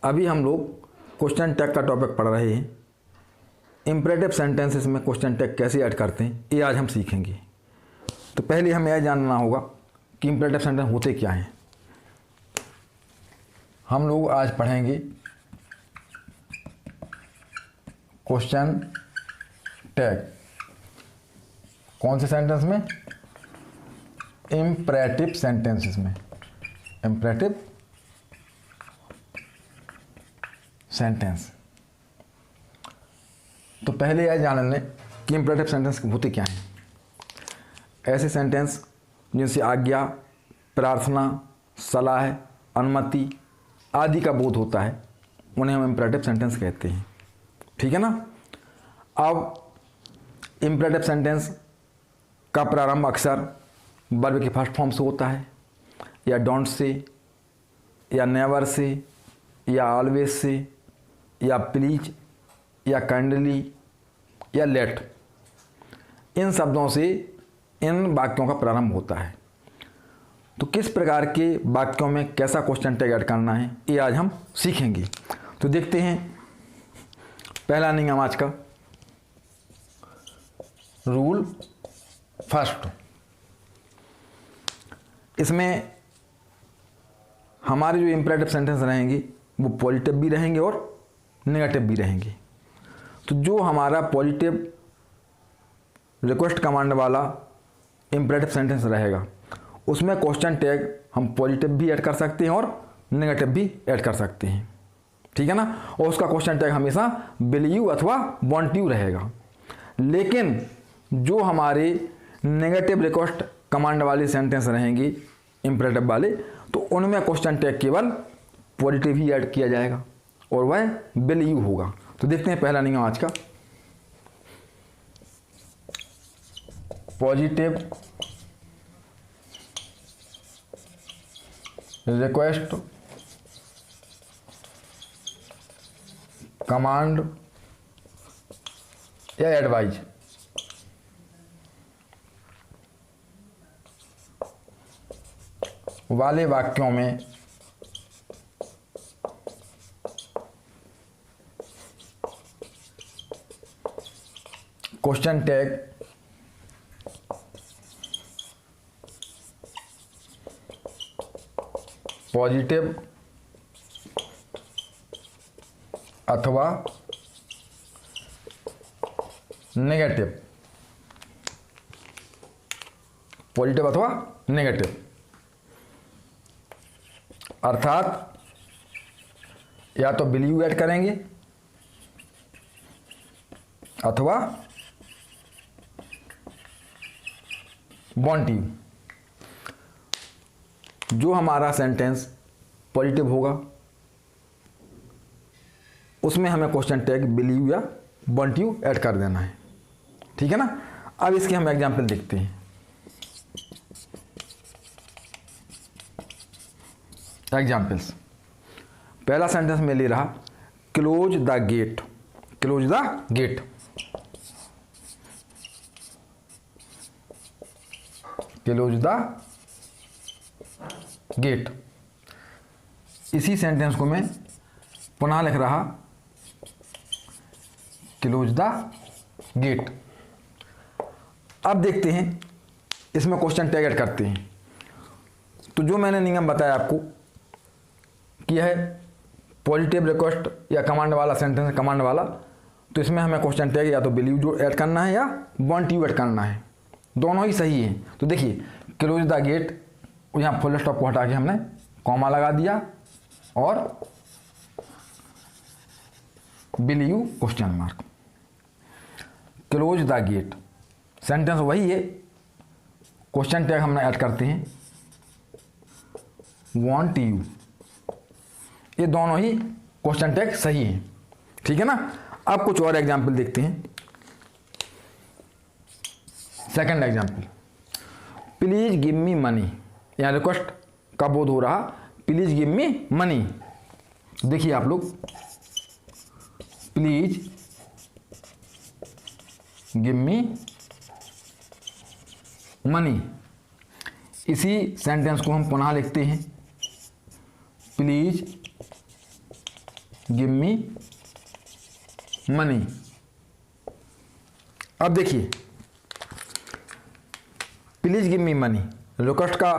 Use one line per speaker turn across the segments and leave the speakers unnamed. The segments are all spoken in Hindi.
अभी हम लोग क्वेश्चन टैग का टॉपिक पढ़ रहे हैं। इम्परेटिव सेंटेंसेस में क्वेश्चन टैग कैसे ऐड करते हैं ये आज हम सीखेंगे। तो पहले हमें यह जानना होगा कि इम्परेटिव सेंटेंस होते क्या हैं। हम लोग आज पढ़ेंगे क्वेश्चन टैग। कौन से सेंटेंस में? इम्परेटिव सेंटेंसेस में। Imperative sentence. तो पहले यह जान लें कि इम्परेटिव सेंटेंस होते क्या हैं। ऐसे सेंटेंस जिनसे आज्ञा, प्रार्थना, सलाह, अनुमति आदि का बोध होता है उन्हें हम इम्परेटिव सेंटेंस कहते हैं। ठीक है ना। अब इम्परेटिव सेंटेंस का प्रारंभ अक्सर वर्ब के फर्स्ट फॉर्म से होता है, या डोंट से, या नेवर से, या ऑलवेज से, या प्लीज, या काइंडली, या लेट। इन शब्दों से इन वाक्यों का प्रारंभ होता है। तो किस प्रकार के वाक्यों में कैसा क्वेश्चन टैग ऐड करना है ये आज हम सीखेंगे। तो देखते हैं पहला नियम आज का। Rule first. इसमें हमारे जो इम्परेटिव सेंटेंस रहेंगे वो पॉजिटिव भी रहेंगे और नेगेटिव भी रहेंगे। तो जो हमारा पॉजिटिव रिक्वेस्ट कमांड वाला इम्परेटिव सेंटेंस रहेगा उसमें क्वेश्चन टैग हम पॉजिटिव भी ऐड कर सकते हैं और नेगेटिव भी ऐड कर सकते हैं। ठीक है ना। और उसका क्वेश्चन टैग हमेशा विल यू अथवा वांट यू रहेगा। लेकिन जो हमारे नेगेटिव रिक्वेस्ट कमांड वाले सेंटेंस रहेंगे इम्परेटिव वाले, तो उनमें क्वेश्चन टैग केवल पॉजिटिव ही ऐड किया जाएगा और वह विल यू होगा। तो देखते हैं पहला नियम आज का। पॉजिटिव रिक्वेस्ट कमांड या एडवाइज वाले वाक्यों में क्वेश्चन टैग पॉजिटिव अथवा नेगेटिव, पॉजिटिव अथवा नेगेटिव, अर्थात या तो विल यू ऐड करेंगे अथवा वांट यू। जो हमारा सेंटेंस पॉजिटिव होगा उसमें हमें क्वेश्चन टैग विल यू या वांट यू ऐड कर देना है। ठीक है ना। अब इसके हम एग्जाम्पल देखते हैं। एग्जाम्पल्स। पहला सेंटेंस में ले रहा close the gate. Close the gate. Close the gate. इसी सेंटेंस को मैं पुनः लिख रहा क्लोज द गेट। अब देखते हैं इसमें क्वेश्चन टैग ऐड करते हैं। तो जो मैंने नियम बताया आपको कि यह है पॉजिटिव रिक्वेस्ट या कमांड वाला सेंटेंस, कमांड वाला, तो इसमें हमें क्वेश्चन टैग या तो विल यू जो ऐड करना है या वांट यू ऐड करना है। दोनों ही सही है। तो देखिए क्लोज द गेट, यहाँ फुल स्टॉप को हटा के हमने कॉमा लगा दिया और will you question mark. Close the gate sentence वही है, क्वेश्चन टैग हमने ऐड करते हैं वांट यू। ये दोनों ही क्वेश्चन टैग सही है। ठीक है ना। अब कुछ और एग्जाम्पल देखते हैं। Second example, please give me money. यहाँ रिक्वेस्ट का बोध हो रहा प्लीज गिव मी मनी। देखिए आप लोग, प्लीज गिव मी मनी। इसी सेंटेंस को हम पुनः लिखते हैं प्लीज गिव मी मनी। अब देखिए please give me money, request का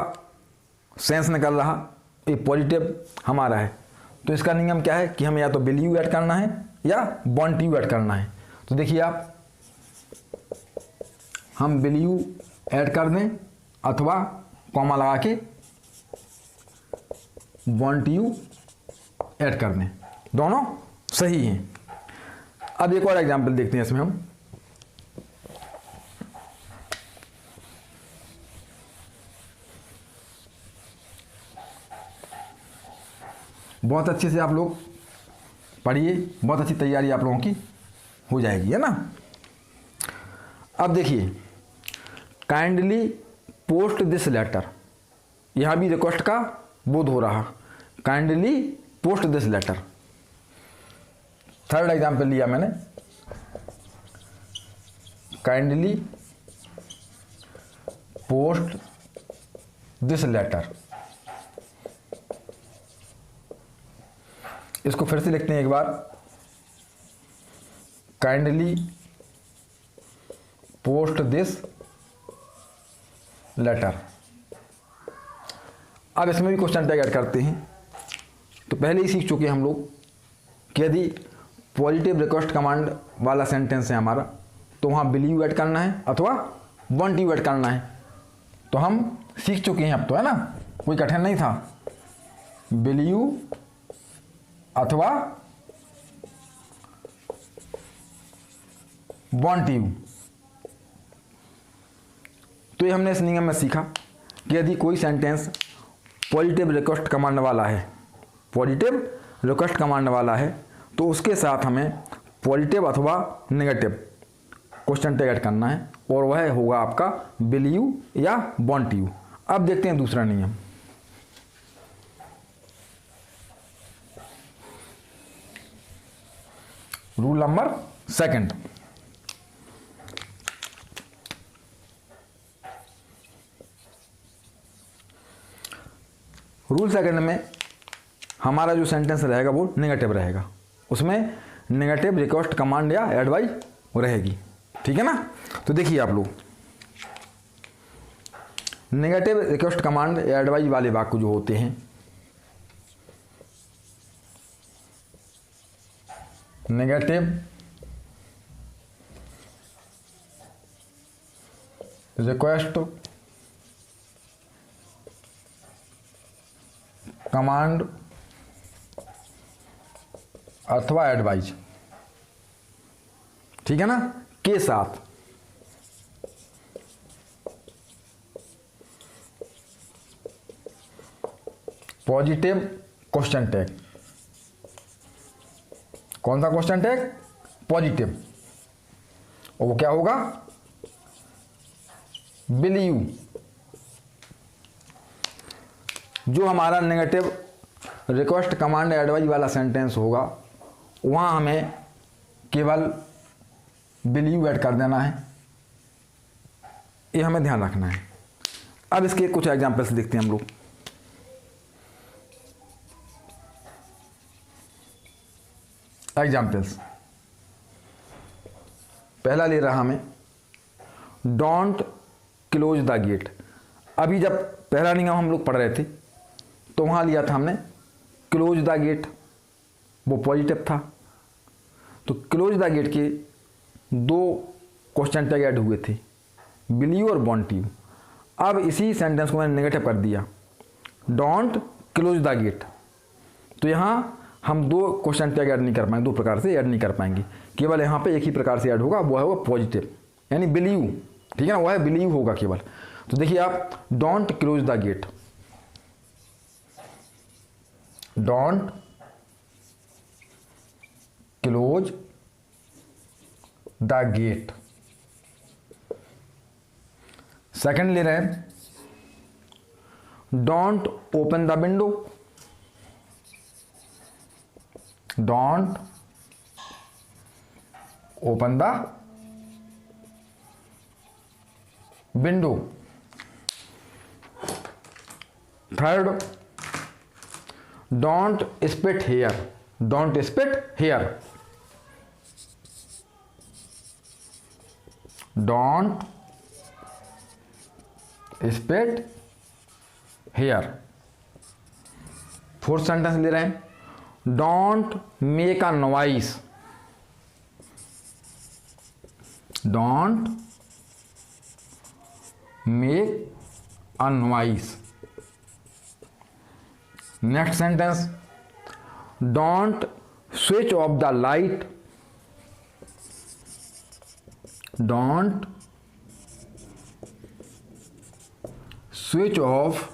सेंस निकल रहा, ये पॉजिटिव हमारा है, तो इसका नियम क्या है कि हमें या तो विल यू ऐड करना है या वांट यू ऐड करना है। तो देखिए आप, हम विल यू ऐड कर दें अथवा कॉमा लगा के वांट यू ऐड कर दें, दोनों सही हैं। अब एक और एग्जांपल देखते हैं इसमें हम। बहुत अच्छे से आप लोग पढ़िए, बहुत अच्छी तैयारी आप लोगों की हो जाएगी, है ना। अब देखिए काइंडली पोस्ट दिस लेटर, यहाँ भी रिक्वेस्ट का बोध हो रहा, kindly post this letter. Third example लिया मैंने, काइंडली पोस्ट दिस लेटर। इसको फिर से लिखते हैं एक बार, काइंडली पोस्ट दिस लेटर। अब इसमें भी क्वेश्चन टैग ऐड करते हैं। तो पहले ही सीख चुके हैं हम लोग कि यदि पॉजिटिव रिक्वेस्ट कमांड वाला सेंटेंस है हमारा, तो वहाँ विल यू ऐड करना है अथवा वांट यू ऐड करना है। तो हम सीख चुके हैं अब तो, है ना, कोई कठिन नहीं था। विल यू अथवा वांट यू। तो ये हमने इस नियम में सीखा कि यदि कोई सेंटेंस पॉजिटिव रिक्वेस्ट कमांड वाला है, पॉजिटिव रिक्वेस्ट कमांड वाला है, तो उसके साथ हमें पॉजिटिव अथवा नेगेटिव क्वेश्चन टैग ऐड करना है, और वह होगा आपका विल यू या वांट यू। अब देखते हैं दूसरा नियम। Rule number second, rule second में हमारा जो सेंटेंस रहेगा वो नेगेटिव रहेगा, उसमें नेगेटिव रिक्वेस्ट कमांड या एडवाइस रहेगी, ठीक है ना। तो देखिए आप लोग, नेगेटिव रिक्वेस्ट कमांड या एडवाइस वाले वाक्य जो होते हैं, नेगेटिव रिक्वेस्ट कमांड अथवा एडवाइस, ठीक है ना, के साथ पॉजिटिव क्वेश्चन टैग। कौन सा क्वेश्चन टैग? पॉजिटिव। और वो क्या होगा? Will you. जो हमारा नेगेटिव रिक्वेस्ट कमांड एडवाइस वाला सेंटेंस होगा, वहाँ हमें केवल विल यू ऐड कर देना है, ये हमें ध्यान रखना है। अब इसके कुछ एग्जांपल्स देखते हैं हम लोग। एग्जाम्पल्स, पहला ले रहा हमें डोंट क्लोज द गेट। अभी जब पहला नियम हम लोग पढ़ रहे थे तो वहाँ लिया था हमने क्लोज द गेट, वो पॉजिटिव था। तो क्लोज द गेट के दो क्वेश्चन टैग ऐड हुए थे, विल यू और वांट यू। अब इसी सेंटेंस को मैंने नेगेटिव कर दिया, डोंट क्लोज द गेट। तो यहाँ हम दो क्वेश्चन टैग ऐड नहीं कर पाएंगे, दो प्रकार से ऐड नहीं कर पाएंगे, केवल यहाँ पे एक ही प्रकार से ऐड होगा, वो है वो पॉजिटिव, यानी विल यू, ठीक है ना, वो है विल यू होगा केवल। तो देखिए आप, don't close the gate, don't close the gate. Second ले रहे हैं, don't open the window, don't open the window. Third, don't spit here, don't spit here, don't spit here. Fourth sentence ले रहे हैं, don't make a noise, don't make a noise. Next sentence, don't switch off the light, don't switch off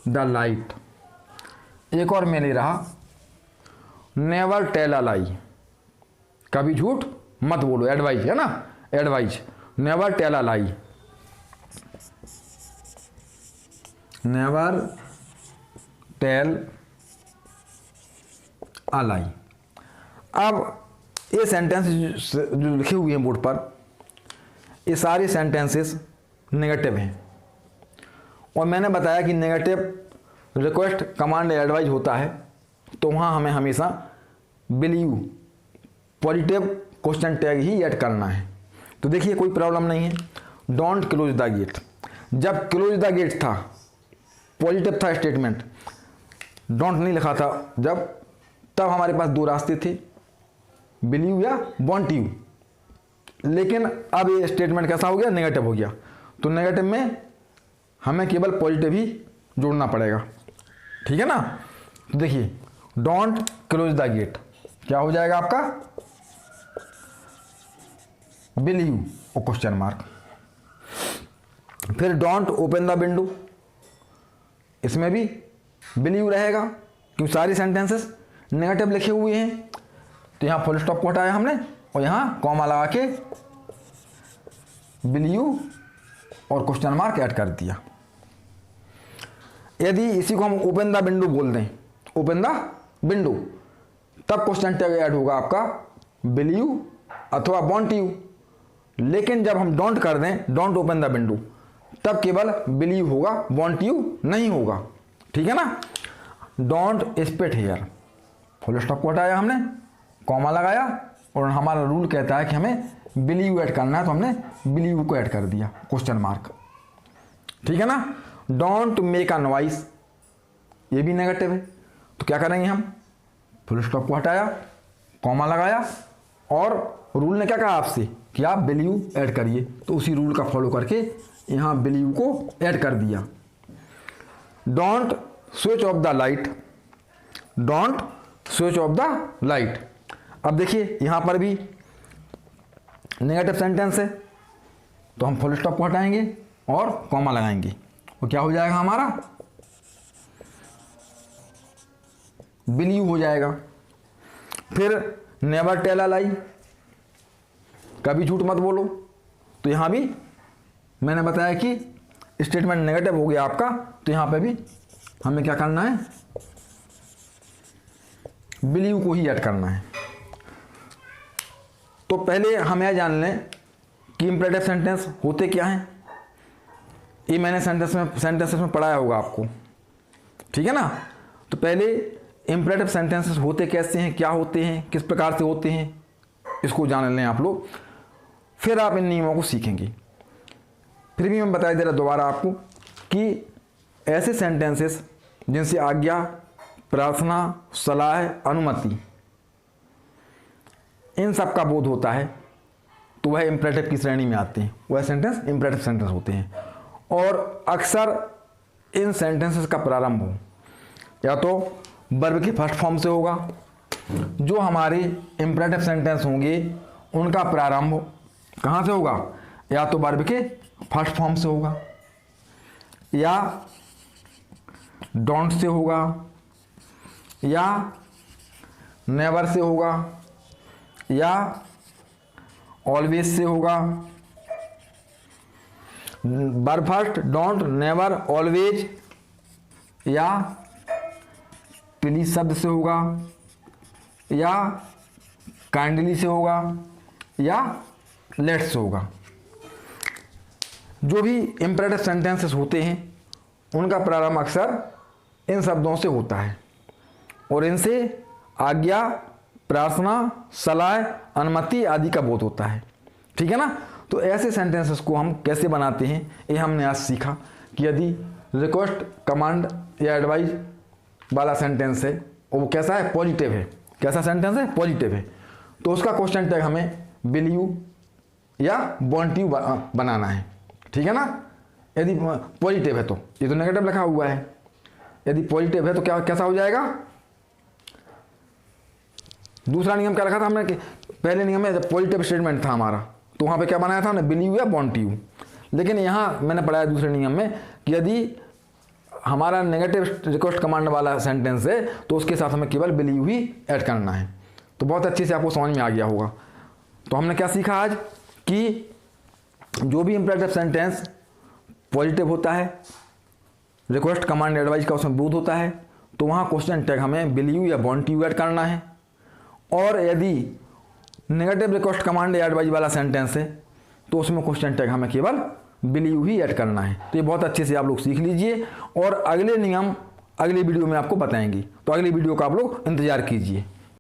the light. एक और मैं ले रहा, नेवर टेल अ लाई, कभी झूठ मत बोलो, एडवाइज है ना, advice, never tell a lie, never tell a lie. अब ये सेंटेंस जो लिखे हुए हैं बोर्ड पर, ये सारे सेंटेंसेस नेगेटिव हैं, और मैंने बताया कि नेगेटिव रिक्वेस्ट कमांड एडवाइज होता है, तो वहाँ हमें हमेशा बिलीव पॉजिटिव क्वेश्चन टैग ही ऐड करना है। तो देखिए कोई प्रॉब्लम नहीं है, डोंट क्लोज द गेट, जब क्लोज द गेट था पॉजिटिव था स्टेटमेंट, डोंट नहीं लिखा था जब, तब हमारे पास दो रास्ते थे, बिलीव या वांट यू। लेकिन अब ये स्टेटमेंट कैसा हो गया, नेगेटिव हो गया, तो नेगेटिव में हमें केवल पॉजिटिव ही जोड़ना पड़ेगा, ठीक है ना। तो देखिए डोंट क्लोज द गेट क्या हो जाएगा आपका, बिलीव और क्वेश्चन मार्क। फिर डोंट ओपन द विंडो, इसमें भी बिलीव रहेगा, क्योंकि सारी सेंटेंसेस नेगेटिव लिखे हुए हैं, तो यहाँ फुल स्टॉप को हटाया हमने और यहाँ कॉमा लगा के बिलीव और क्वेश्चन मार्क ऐड कर दिया। यदि इसी को हम ओपन द विंडो बोल दें, ओपन द विंडो, तब क्वेश्चन टैग ऐड होगा आपका बिलीव अथवा वांट यू। लेकिन जब हम डोंट कर दें, डोंट ओपन द विंडो, तब केवल बिलीव होगा, वांट यू नहीं होगा, ठीक है ना। Don't spit here, full stop को हटाया हमने, कॉमा लगाया, और हमारा रूल कहता है कि हमें बिलीव ऐड करना है, तो हमने बिलीव को ऐड कर दिया, क्वेश्चन मार्क, ठीक है ना। डोंट मेक अ नॉइस, ये भी नेगेटिव है, तो क्या करेंगे हम, फुल स्टॉप को हटाया, कॉमा लगाया, और रूल ने क्या कहा आपसे कि आप बिलीव ऐड करिए, तो उसी रूल का फॉलो करके यहाँ बिलीव को ऐड कर दिया। Don't switch off the light, don't switch off the light. अब देखिए यहाँ पर भी नेगेटिव सेंटेंस है, तो हम फुल स्टॉप को हटाएंगे और कॉमा लगाएंगे, तो क्या हो जाएगा हमारा, बिलीव हो जाएगा। फिर नेवर टेल अ लाई, कभी झूठ मत बोलो, तो यहाँ भी मैंने बताया कि स्टेटमेंट नेगेटिव हो गया आपका, तो यहाँ पे भी हमें क्या करना है, बिलीव को ही ऐड करना है। तो पहले हम यह जान लें कि इंपरेटिव सेंटेंस होते क्या हैं, ये मैंने सेंटेंसेस में पढ़ाया होगा आपको, ठीक है ना। तो पहले इंपरेटिव सेंटेंसेस होते कैसे हैं, क्या होते हैं, किस प्रकार से होते हैं, इसको जान लें आप लोग, फिर आप इन नियमों को सीखेंगे। फिर भी मैं बता दे रहा दोबारा आपको कि ऐसे सेंटेंसेस जिनसे आज्ञा, प्रार्थना, सलाह, अनुमति, इन सब का बोध होता है, तो वह इंपरेटिव की श्रेणी में आते हैं, वह सेंटेंस इंपरेटिव सेंटेंस होते हैं। और अक्सर इन सेंटेंसेस का प्रारंभ हो या तो वर्ब के फर्स्ट फॉर्म से होगा, जो हमारे इंपरेटिव सेंटेंस होंगे उनका प्रारंभ कहाँ से होगा, या तो वर्ब के फर्स्ट फॉर्म से होगा, या डोंट से होगा, या नेवर से होगा, या ऑलवेज से होगा। Verb first, don't, never, always, या प्लीज शब्द से होगा, या काइंडली से होगा, या लेट्स से होगा। जो भी इंपरेटिव सेंटेंसेस होते हैं उनका प्रारंभ अक्सर इन शब्दों से होता है और इनसे आज्ञा, प्रार्थना, सलाह, अनुमति आदि का बोध होता है। ठीक है ना। तो ऐसे सेंटेंसेस को हम कैसे बनाते हैं ये हमने आज सीखा कि यदि रिक्वेस्ट, कमांड या एडवाइस वाला सेंटेंस है और वो कैसा है, पॉजिटिव है। कैसा सेंटेंस है, पॉजिटिव है, तो उसका क्वेश्चन टैग हमें विल यू या वांट यू बनाना है। ठीक है ना। यदि पॉजिटिव है तो ये तो नेगेटिव लिखा हुआ है, यदि पॉजिटिव है तो क्या कैसा हो जाएगा। दूसरा नियम क्या रखा था हमने कि पहले नियम में पॉजिटिव स्टेटमेंट था हमारा, तो वहाँ पे क्या बनाया था हमने, विल यू या वांट यू। लेकिन यहाँ मैंने पढ़ाया दूसरे नियम में कि यदि हमारा नेगेटिव रिक्वेस्ट कमांड वाला सेंटेंस है तो उसके साथ हमें केवल विल यू ही ऐड करना है। तो बहुत अच्छे से आपको समझ में आ गया होगा। तो हमने क्या सीखा आज कि जो भी इंपेरेटिव सेंटेंस पॉजिटिव होता है, रिक्वेस्ट, कमांड, एडवाइस का उसमें बोध होता है, तो वहाँ क्वेश्चन टैग हमें विल यू या वांट यू ऐड करना है। और यदि नेगेटिव रिक्वेस्ट, कमांड या एडवाइस वाला सेंटेंस है तो उसमें क्वेश्चन टैग हमें केवल विल यू ही ऐड करना है। तो ये बहुत अच्छे से आप लोग सीख लीजिए और अगले नियम अगले वीडियो में आपको बताएंगे। तो अगली वीडियो का आप लोग इंतजार कीजिए।